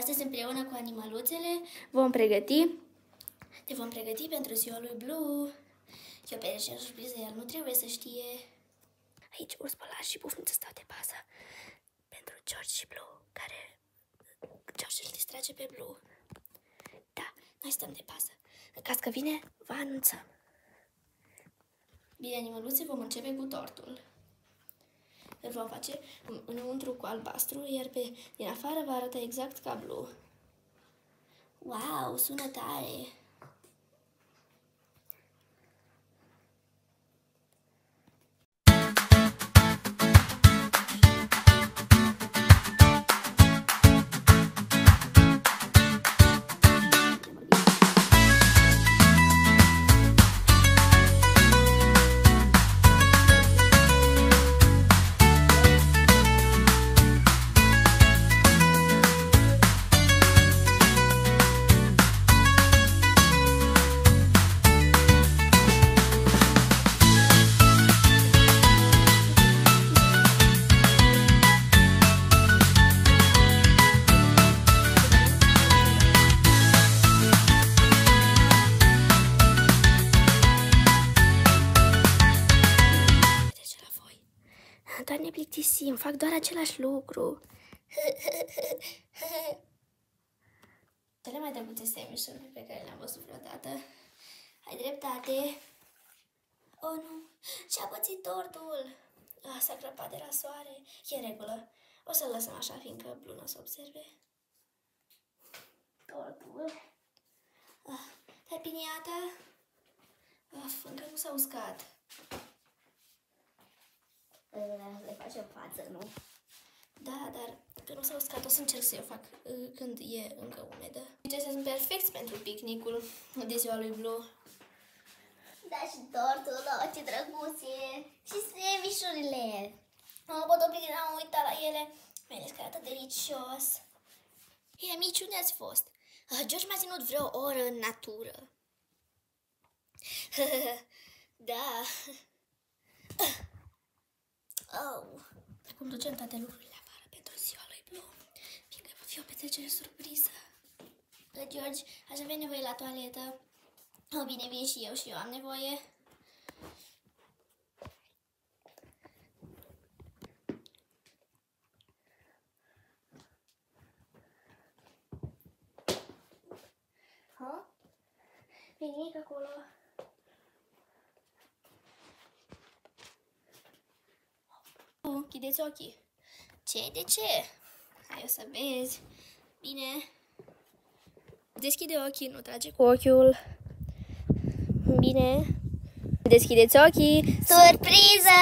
Astăzi, împreună cu animaluțele, te vom pregăti pentru ziua lui Blue. Eu petrece o surpriză, el nu trebuie să știe. Aici Urs Polar și Bufniță stau de pază pentru George și Blue, care George îl distrage pe Blue. Da, noi stăm de pază. În caz că vine, vă anunțăm. Bine, animăluțe, vom începe cu tortul. Îl vom face înăuntru cu albastru, iar din afară va arăta exact ca Blue. Wow, sună tare! Doar ne plictisim, fac doar același lucru. Cele mai drăguțe sandwich-uri pe care le-am văzut vreodată. Ai dreptate. Oh, nu. Și-a pățit tortul. S-a crăpat de la soare. E în regulă. O să-l lăsăm așa, fiindcă Blue nu o să observe. Tortul. Dar piniata? Încă nu s-a uscat. Le facem față, nu? Da, dar că nu s-a uscat, o să încerc să o fac când e încă umedă. Acestea sunt perfecți pentru picnicul de ziua lui Blue. Da, și tortul, ce drăguț e! Și sandwich-urile! Mă pot opri din a uita la ele. Vedeți că arată delicios. Ei, amici, unde ați fost? George m-a ținut vreo oră în natură. Da. Acum ducem toate lucrurile afară pentru ziua lui Blue, fiindcă va fi o petrecere surpriză. George, aș avea nevoie la toaletă. Bine, vin și eu am nevoie. Veniți acolo. Închideți ochii. Ce? De ce? Hai, o să vezi. Bine. Deschide ochii, nu trage cu ochiul. Bine. Deschideți ochii. Surpriză!